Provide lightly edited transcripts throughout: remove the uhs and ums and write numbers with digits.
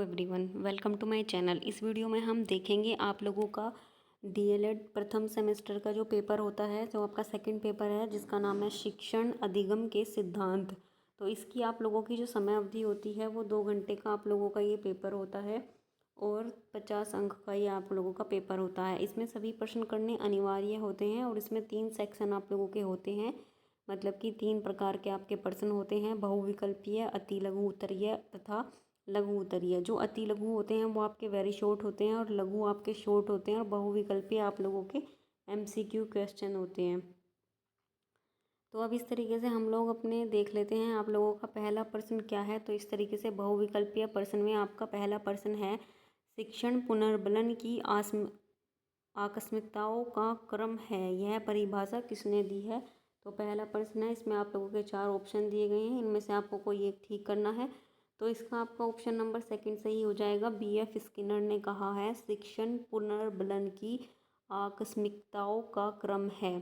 Everyone, welcome to my channel. इस video में हम देखेंगे आप लोगों का डीएलएड प्रथम सेमेस्टर का जो पेपर होता है, जो आपका सेकंड पेपर है, जिसका नाम है शिक्षण अधिगम के सिद्धांत। तो इसकी आप लोगों की जो समय अवधि होती है वो 2 घंटे का आप लोगों का ये पेपर होता है और 50 अंक का ये आप लोगों का पेपर होता है। इसमें सभी प्रश्न करने अनिवार्य होते हैं और इसमें 3 सेक्शन आप लोगों के होते हैं, मतलब कि 3 प्रकार के आपके प्रश्न होते हैं: बहुविकल्पीय, अति लघु उत्तरीय तथा लघु उत्तरीय। जो अति लघु होते हैं वो आपके वेरी शॉर्ट होते हैं और लघु आपके शॉर्ट होते हैं और बहुविकल्पीय आप लोगों के एमसीक्यू क्वेश्चन होते हैं। तो अब इस तरीके से हम लोग अपने देख लेते हैं आप लोगों का पहला प्रश्न क्या है। तो इस तरीके से बहुविकल्पीय प्रश्न में आपका पहला प्रश्न है, शिक्षण पुनर्बलन की आकस्मिकताओं का क्रम है, यह परिभाषा किसने दी है। तो पहला प्रश्न है, इसमें आप लोगों के 4 ऑप्शन दिए गए हैं, इनमें से आपको कोई एक ठीक करना है। तो इसका आपका ऑप्शन नंबर सेकंड सही हो जाएगा। बीएफ स्किनर ने कहा है शिक्षण पुनर्बलन की आकस्मिकताओं का क्रम है।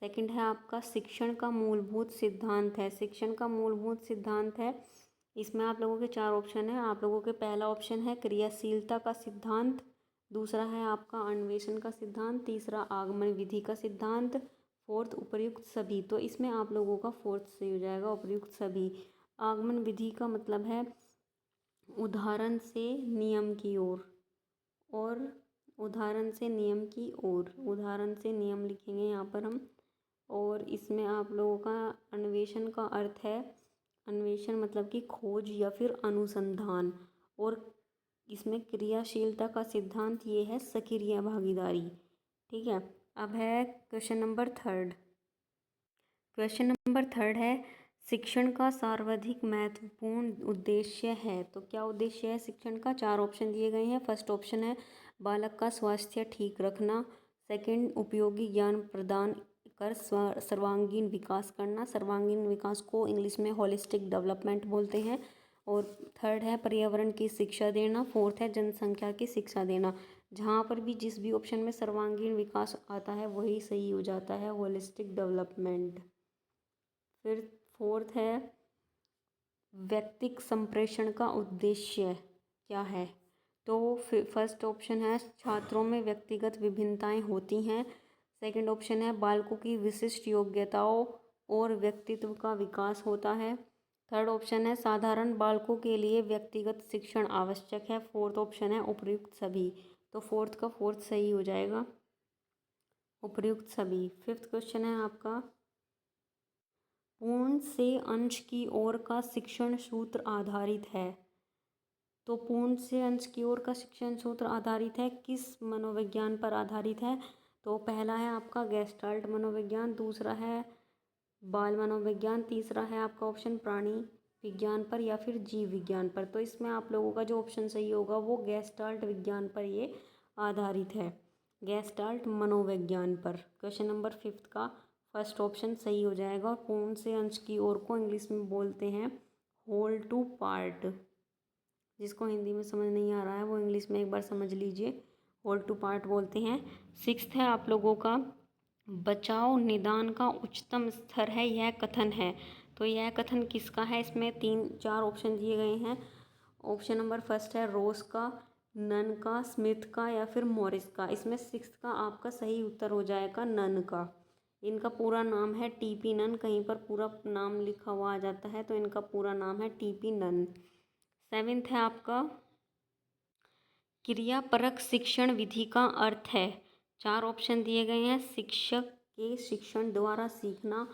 सेकंड है आपका शिक्षण का मूलभूत सिद्धांत है। शिक्षण का मूलभूत सिद्धांत है, इसमें आप लोगों के 4 ऑप्शन है। आप लोगों के पहला ऑप्शन है क्रियाशीलता का सिद्धांत, दूसरा है आपका अन्वेषण का सिद्धांत, तीसरा आगमन विधि का सिद्धांत, फोर्थ उपर्युक्त सभी। तो इसमें आप लोगों का फोर्थ सही हो जाएगा, उपर्युक्त सभी। आगमन विधि का मतलब है उदाहरण से नियम की ओर, और उदाहरण से नियम की ओर, उदाहरण से नियम लिखेंगे यहाँ पर हम। और इसमें आप लोगों का अन्वेषण का अर्थ है, अन्वेषण मतलब कि खोज या फिर अनुसंधान। और इसमें क्रियाशीलता का सिद्धांत ये है सक्रिय भागीदारी। ठीक है, अब है question number third. Question number third है, शिक्षण का सर्वाधिक महत्वपूर्ण उद्देश्य है। तो क्या उद्देश्य है शिक्षण का? 4 ऑप्शन दिए गए हैं। फर्स्ट ऑप्शन है बालक का स्वास्थ्य ठीक रखना, सेकंड उपयोगी ज्ञान प्रदान कर सर्वांगीण विकास करना, सर्वांगीण विकास को इंग्लिश में होलिस्टिक डेवलपमेंट बोलते हैं, और थर्ड है पर्यावरण की शिक्षा देना, फोर्थ है जनसंख्या की शिक्षा देना। जहाँ पर भी जिस भी ऑप्शन में सर्वांगीण विकास आता है वही सही हो जाता है, होलिस्टिक डेवलपमेंट। फिर फोर्थ है व्यक्तिक संप्रेषण का उद्देश्य क्या है। तो फर्स्ट ऑप्शन है छात्रों में व्यक्तिगत विभिन्नताएं होती हैं, सेकंड ऑप्शन है बालकों की विशिष्ट योग्यताओं और व्यक्तित्व का विकास होता है, थर्ड ऑप्शन है साधारण बालकों के लिए व्यक्तिगत शिक्षण आवश्यक है, फोर्थ ऑप्शन है उपर्युक्त सभी। तो फोर्थ का फोर्थ सही हो जाएगा, उपर्युक्त सभी। फिफ्थ क्वेश्चन है आपका, पूर्ण से अंश की ओर का शिक्षण सूत्र आधारित है। तो पूर्ण से अंश की ओर का शिक्षण सूत्र आधारित है, किस मनोविज्ञान पर आधारित है? तो पहला है आपका गेस्टाल्ट मनोविज्ञान, दूसरा है बाल मनोविज्ञान, तीसरा है आपका ऑप्शन प्राणी विज्ञान पर या फिर जीव विज्ञान पर। तो इसमें आप लोगों का जो ऑप्शन सही होगा वो गेस्टाल्ट विज्ञान पर ये आधारित है, गेस्टाल्ट मनोविज्ञान पर। क्वेश्चन नंबर फिफ्थ का फर्स्ट ऑप्शन सही हो जाएगा। और पूर्ण से अंश की ओर को इंग्लिश में बोलते हैं होल टू पार्ट। जिसको हिंदी में समझ नहीं आ रहा है वो इंग्लिश में एक बार समझ लीजिए, होल टू पार्ट बोलते हैं। सिक्स्थ है आप लोगों का बचाव निदान का उच्चतम स्तर है, यह कथन है। तो यह कथन किसका है? इसमें 3-4 ऑप्शन दिए गए हैं। ऑप्शन नंबर फर्स्ट है रोस का, नन का, स्मिथ का या फिर मॉरिस का। इसमें सिक्स्थ का आपका सही उत्तर हो जाएगा नन का। इनका पूरा नाम है टीपी नन, कहीं पर पूरा नाम लिखा हुआ आ जाता है तो इनका पूरा नाम है टीपी नन। सेवेंथ है आपका क्रियापरक शिक्षण विधि का अर्थ है। 4 ऑप्शन दिए गए हैं, शिक्षक के शिक्षण द्वारा सीखना,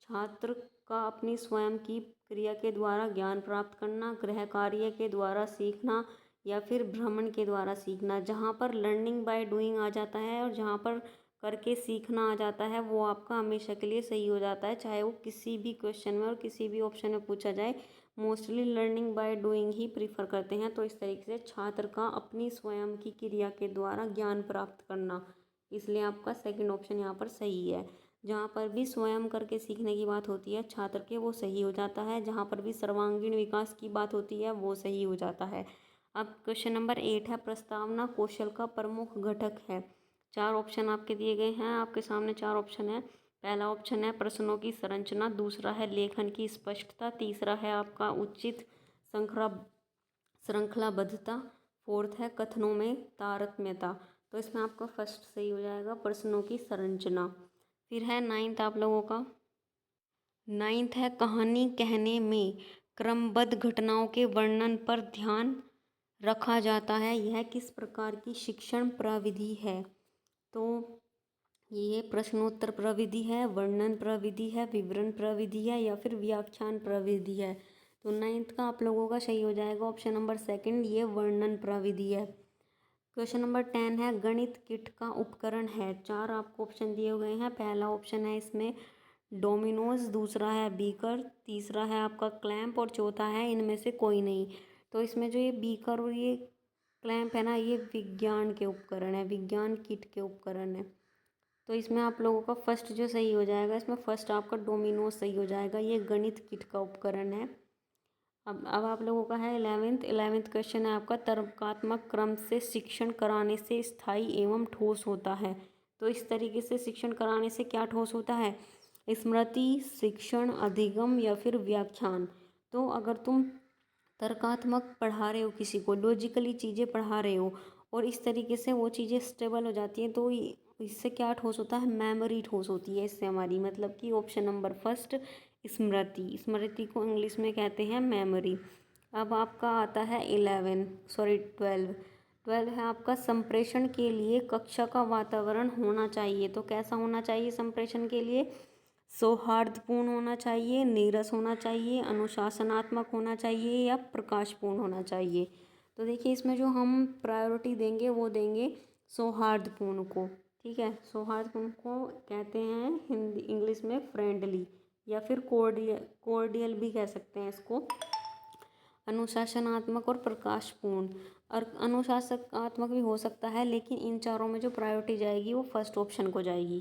छात्र का अपनी स्वयं की क्रिया के द्वारा ज्ञान प्राप्त करना, गृह कार्य के द्वारा सीखना या फिर भ्रमण के द्वारा सीखना। जहाँ पर लर्निंग बाय डूइंग आ जाता है और जहाँ पर करके सीखना आ जाता है वो आपका हमेशा के लिए सही हो जाता है, चाहे वो किसी भी क्वेश्चन में और किसी भी ऑप्शन में पूछा जाए। Mostly learning by doing he prefer करते हैं। तो इस तरीके से छात्र का अपनी स्वयं की क्रिया के द्वारा ज्ञान प्राप्त करना, इसलिए आपका सेकंड ऑप्शन यहाँ पर सही है। जहाँ पर भी स्वयं करके सीखने की बात होती है छात्र के, वो सही हो जाता है। जहाँ पर भी सर्वांगीण विकास की बात होती है वो सही हो जाता है। अब क्वेश्चन नंबर 8 है प्रस्तावना कौशल का प्रमुख घटक है। 4 ऑप्शन आपके दिए गए हैं, आपके सामने 4 ऑप्शन है। पहला ऑप्शन है प्रश्नों की संरचना, दूसरा है लेखन की स्पष्टता, तीसरा है आपका उचित श्रृंखलाबद्धता, फोर्थ है कथनों में तारतम्यता। तो इसमें आपका फर्स्ट सही हो जाएगा प्रश्नों की संरचना। फिर है नाइन्थ आप लोगों का, नाइन्थ है कहानी कहने में क्रमबद्ध घटनाओं के वर्णन पर ध्यान रखा जाता है, यह किस प्रकार की शिक्षण प्रविधि है। तो ये प्रश्नोत्तर प्रविधि है, वर्णन प्रविधि है, विवरण प्रविधि है या फिर व्याख्यान प्रविधि है। तो नाइन्थ का आप लोगों का सही हो जाएगा ऑप्शन नंबर सेकंड, ये वर्णन प्रविधि है। क्वेश्चन नंबर 10 है गणित किट का उपकरण है। 4 आपको ऑप्शन दिए हुए हैं। पहला ऑप्शन है इसमें डोमिनोज, दूसरा है बीकर, तीसरा है आपका क्लैंप और चौथा है इनमें से कोई नहीं। तो इसमें जो ये बीकर और ये क्लैंप है ना, ये विज्ञान के उपकरण है, विज्ञान किट के उपकरण है। तो इसमें आप लोगों का फर्स्ट जो सही हो जाएगा, इसमें फर्स्ट आपका डोमिनोज सही हो जाएगा, ये गणित किट का उपकरण है। अब आप लोगों का है इलेवेंथ क्वेश्चन है आपका तर्कात्मक क्रम से शिक्षण कराने से स्थायी एवं ठोस होता है। तो इस तरीके से शिक्षण कराने से क्या ठोस होता है, स्मृति, शिक्षण, अधिगम या फिर व्याख्यान। तो अगर तुम तर्कात्मक पढ़ा रहे हो, किसी को लॉजिकली चीज़ें पढ़ा रहे हो और इस तरीके से वो चीज़ें स्टेबल हो जाती हैं, तो इससे क्या ठोस होता है, मेमोरी ठोस होती है इससे हमारी। मतलब कि ऑप्शन नंबर फर्स्ट स्मृति, स्मृति को इंग्लिश में कहते हैं मेमोरी। अब आपका आता है 12 है आपका संप्रेषण के लिए कक्षा का वातावरण होना चाहिए। तो कैसा होना चाहिए संप्रेषण के लिए, सौहार्दपूर्ण होना चाहिए, नीरस होना चाहिए, अनुशासनात्मक होना चाहिए या प्रकाशपूर्ण होना चाहिए। तो देखिए इसमें जो हम प्रायोरिटी देंगे वो देंगे सौहार्दपूर्ण को। ठीक है, सौहार्दपूर्ण को कहते हैं हिंदी इंग्लिश में फ्रेंडली या फिर कोर्डियल भी कह सकते हैं इसको। अनुशासनात्मक और प्रकाशपूर्ण, और अनुशासनात्मक भी हो सकता है, लेकिन इन चारों में जो प्रायोरिटी जाएगी वो फर्स्ट ऑप्शन को जाएगी।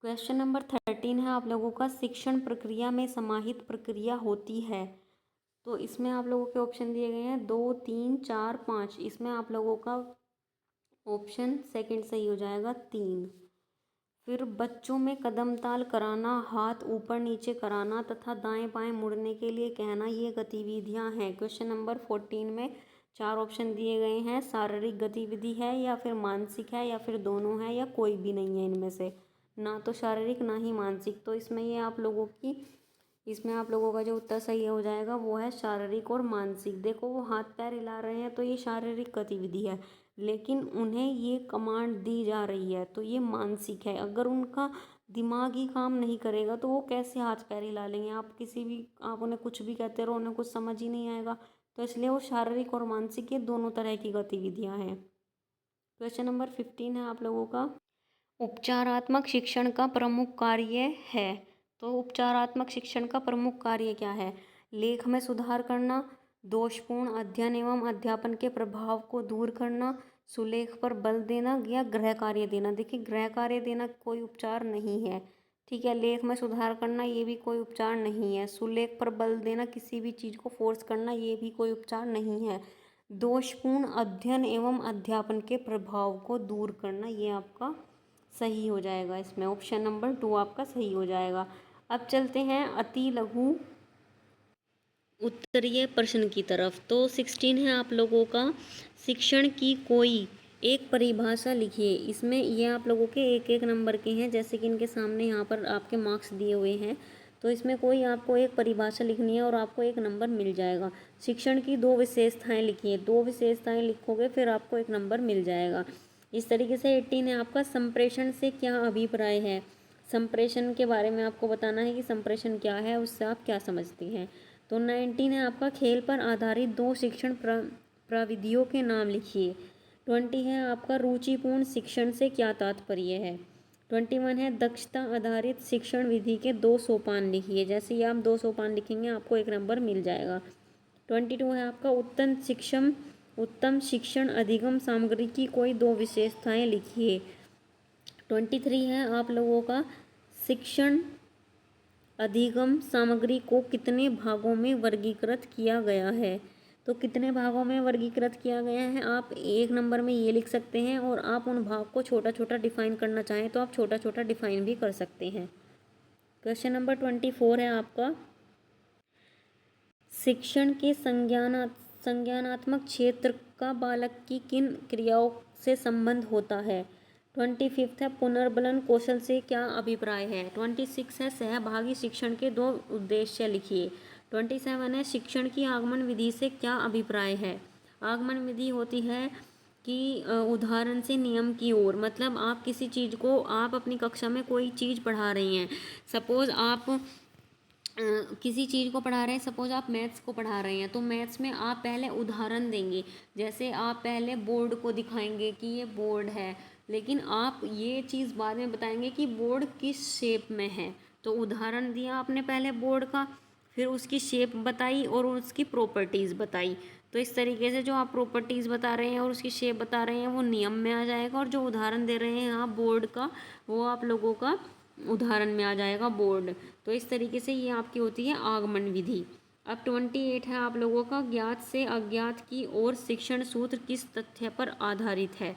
क्वेश्चन नंबर 13 है आप लोगों का शिक्षण प्रक्रिया में समाहित प्रक्रिया होती है। तो इसमें आप लोगों के ऑप्शन दिए गए हैं 2, 3, 4, 5। इसमें आप लोगों का ऑप्शन सेकंड सही हो जाएगा 3। फिर बच्चों में कदम ताल कराना, हाथ ऊपर नीचे कराना तथा दाएं बाएं मुड़ने के लिए कहना, ये गतिविधियां हैं। क्वेश्चन नंबर 14 में 4 ऑप्शन दिए गए हैं, शारीरिक गतिविधि है या फिर मानसिक है या फिर दोनों है या कोई भी नहीं है इनमें से, ना तो शारीरिक ना ही मानसिक। तो इसमें आप लोगों का जो उत्तर सही हो जाएगा वो है शारीरिक और मानसिक। देखो वो हाथ पैर हिला रहे हैं तो ये शारीरिक गतिविधि है, लेकिन उन्हें ये कमांड दी जा रही है तो ये मानसिक है। अगर उनका दिमाग ही काम नहीं करेगा तो वो कैसे हाथ पैर हिला लेंगे। आप उन्हें कुछ भी कहते रहो, उन्हें कुछ समझ ही नहीं आएगा। तो इसलिए वो शारीरिक और मानसिक ये दोनों तरह की गतिविधियां हैं। क्वेश्चन नंबर 15 है आप लोगों का, उपचारात्मक शिक्षण का प्रमुख कार्य है। तो उपचारात्मक शिक्षण का प्रमुख कार्य क्या है, लेख में सुधार करना, दोषपूर्ण अध्ययन एवं अध्यापन के प्रभाव को दूर करना, सुलेख पर बल देना या गृह कार्य देना। देखिए गृह कार्य देना कोई उपचार नहीं है, ठीक है। लेख में सुधार करना ये भी कोई उपचार नहीं है। सुलेख पर बल देना, किसी भी चीज़ को फोर्स करना, ये भी कोई उपचार नहीं है। दोषपूर्ण अध्ययन एवं अध्यापन के प्रभाव को दूर करना, ये आपका सही हो जाएगा। इसमें ऑप्शन नंबर 2 आपका सही हो जाएगा। अब चलते हैं अति लघु उत्तरीय प्रश्न की तरफ। तो 16 है आप लोगों का, शिक्षण की कोई एक परिभाषा लिखिए। इसमें ये आप लोगों के एक एक नंबर के हैं, जैसे कि इनके सामने यहाँ पर आपके मार्क्स दिए हुए हैं। तो इसमें कोई आपको एक परिभाषा लिखनी है और आपको एक नंबर मिल जाएगा। शिक्षण की 2 विशेषताएं लिखिए, 2 विशेषताएं लिखोगे फिर आपको एक नंबर मिल जाएगा। इस तरीके से 18 है आपका, संप्रेषण से क्या अभिप्राय है। संप्रेषण के बारे में आपको बताना है कि संप्रेषण क्या है, उससे आप क्या समझते हैं। तो 19 है आपका, खेल पर आधारित 2 शिक्षण प्रविधियों के नाम लिखिए। 20 है आपका, रुचिपूर्ण शिक्षण से क्या तात्पर्य है। 21 है, दक्षता आधारित शिक्षण विधि के 2 सोपान लिखिए। जैसे ही आप 2 सोपान लिखेंगे आपको एक नंबर मिल जाएगा। 22 है आपका, उत्तम शिक्षण अधिगम सामग्री की कोई 2 विशेषताएं लिखिए। 23 है आप लोगों का, शिक्षण अधिगम सामग्री को कितने भागों में वर्गीकृत किया गया है। तो कितने भागों में वर्गीकृत किया गया है, आप एक नंबर में ये लिख सकते हैं, और आप उन भाग को छोटा छोटा डिफाइन करना चाहें तो आप छोटा छोटा डिफाइन भी कर सकते हैं। क्वेश्चन नंबर 24 है आपका, शिक्षण के संज्ञानात्मक क्षेत्र का बालक की किन क्रियाओं से संबंध होता है। 25 है पुनर्बलन कौशल से क्या अभिप्राय है। 26 है सहभागी शिक्षण के 2 उद्देश्य लिखिए। 27 है शिक्षण की आगमन विधि से क्या अभिप्राय है। आगमन विधि होती है कि उदाहरण से नियम की ओर, मतलब आप किसी चीज़ को, आप अपनी कक्षा में कोई चीज़ पढ़ा रही हैं, सपोज़ आप किसी चीज़ को पढ़ा रहे हैं, सपोज आप मैथ्स को पढ़ा रहे हैं, तो मैथ्स में आप पहले उदाहरण देंगे। जैसे आप पहले बोर्ड को दिखाएंगे कि ये बोर्ड है, लेकिन आप ये चीज़ बाद में बताएंगे कि बोर्ड किस शेप में है। तो उदाहरण दिया आपने पहले बोर्ड का, फिर उसकी शेप बताई और उसकी प्रॉपर्टीज़ बताई। तो इस तरीके से जो आप प्रॉपर्टीज़ बता रहे हैं और उसकी शेप बता रहे हैं वो नियम में आ जाएगा, और जो उदाहरण दे रहे हैं आप बोर्ड का, वो आप लोगों का उदाहरण में आ जाएगा बोर्ड। तो इस तरीके से ये आपकी होती है आगमन विधि। अब 28 है आप लोगों का, ज्ञात से अज्ञात की ओर शिक्षण सूत्र किस तथ्य पर आधारित है।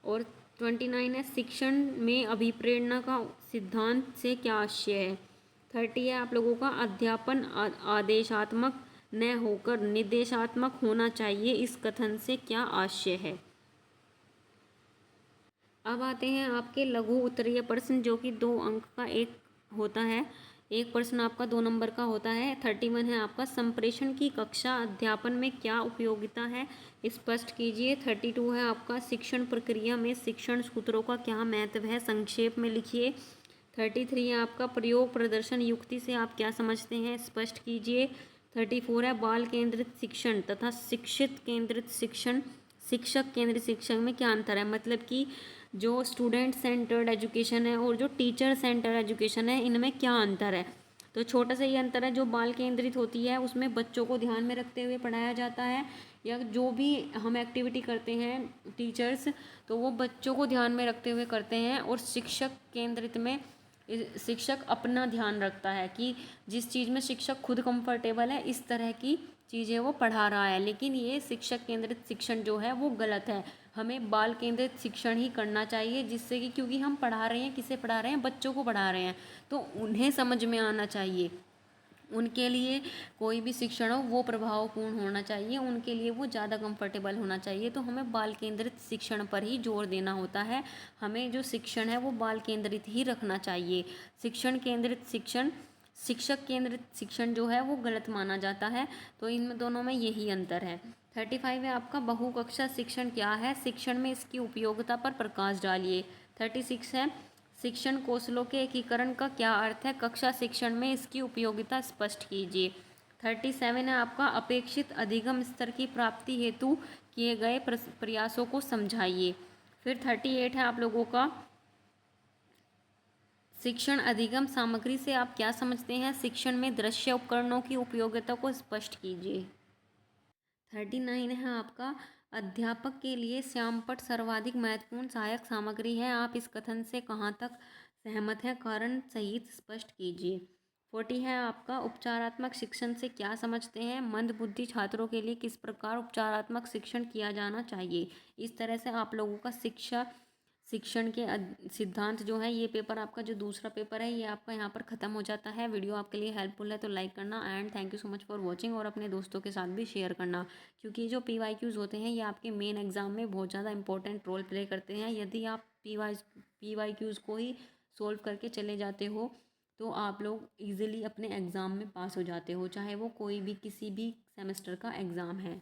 और 29 है शिक्षण में अभिप्रेरणा का सिद्धांत से क्या आशय है। 30 है आप लोगों का, अध्यापन आदेशात्मक न होकर निर्देशात्मक होना चाहिए, इस कथन से क्या आशय है। अब आते हैं आपके लघु उत्तरीय प्रश्न, जो कि 2 अंक का एक होता है। एक प्रश्न आपका 2 नंबर का होता है। 31 है आपका, संप्रेषण की कक्षा अध्यापन में क्या उपयोगिता है, स्पष्ट कीजिए। 32 है आपका, शिक्षण प्रक्रिया में शिक्षण सूत्रों का क्या महत्व है, संक्षेप में लिखिए। 33 है आपका, प्रयोग प्रदर्शन युक्ति से आप क्या समझते हैं, स्पष्ट कीजिए। 34 है, बाल केंद्रित शिक्षण तथा शिक्षित केंद्रित शिक्षण, शिक्षक केंद्रित शिक्षण में क्या अंतर है, मतलब कि जो स्टूडेंट सेंटर्ड एजुकेशन है और जो टीचर सेंटर्ड एजुकेशन है, इनमें क्या अंतर है। तो छोटा सा ये अंतर है, जो बाल केंद्रित होती है उसमें बच्चों को ध्यान में रखते हुए पढ़ाया जाता है, या जो भी हम एक्टिविटी करते हैं टीचर्स, तो वो बच्चों को ध्यान में रखते हुए करते हैं। और शिक्षक केंद्रित में शिक्षक अपना ध्यान रखता है कि जिस चीज़ में शिक्षक खुद कंफर्टेबल है, इस तरह की चीज़ें वो पढ़ा रहा है। लेकिन ये शिक्षक केंद्रित शिक्षण जो है वो गलत है, हमें बाल केंद्रित शिक्षण ही करना चाहिए, जिससे कि, क्योंकि हम पढ़ा रहे हैं, किसे पढ़ा रहे हैं, बच्चों को पढ़ा रहे हैं, तो उन्हें समझ में आना चाहिए। उनके लिए कोई भी शिक्षण हो वो प्रभावपूर्ण होना चाहिए, उनके लिए वो ज़्यादा कंफर्टेबल होना चाहिए। तो हमें बाल केंद्रित शिक्षण पर ही जोर देना होता है, हमें जो शिक्षण है वो बाल केंद्रित ही रखना चाहिए। शिक्षण केंद्रित शिक्षण, शिक्षक केंद्रित शिक्षण जो है वो गलत माना जाता है। तो इन दोनों में यही अंतर है। 35 है आपका, बहुकक्षा शिक्षण क्या है, शिक्षण में इसकी उपयोगिता पर प्रकाश डालिए। 36 है, शिक्षण कौशलों के एकीकरण का क्या अर्थ है, कक्षा शिक्षण में इसकी उपयोगिता स्पष्ट कीजिए। 37 है आपका, अपेक्षित अधिगम स्तर की प्राप्ति हेतु किए गए प्रयासों को समझाइए। फिर 38 है आप लोगों का, शिक्षण अधिगम सामग्री से आप क्या समझते हैं, शिक्षण में दृश्य उपकरणों की उपयोगिता को स्पष्ट कीजिए। 39 है आपका, अध्यापक के लिए श्यामपट्ट सर्वाधिक महत्वपूर्ण सहायक सामग्री है, आप इस कथन से कहाँ तक सहमत हैं, कारण सहित स्पष्ट कीजिए। 40 है आपका, उपचारात्मक शिक्षण से क्या समझते हैं, मंदबुद्धि छात्रों के लिए किस प्रकार उपचारात्मक शिक्षण किया जाना चाहिए। इस तरह से आप लोगों का शिक्षण के सिद्धांत जो है, ये पेपर आपका जो दूसरा पेपर है ये आपका यहाँ पर ख़त्म हो जाता है। वीडियो आपके लिए हेल्पफुल है तो लाइक करना, and thank you so much for watching, और अपने दोस्तों के साथ भी शेयर करना, क्योंकि जो PYQs होते हैं ये आपके मेन एग्जाम में बहुत ज़्यादा इंपॉर्टेंट रोल प्ले करते हैं। यदि आप PYQs को ही सोल्व करके चले जाते हो तो आप लोग ईजिली अपने एग्ज़ाम में पास हो जाते हो, चाहे वो कोई भी किसी भी सेमेस्टर का एग्ज़ाम है।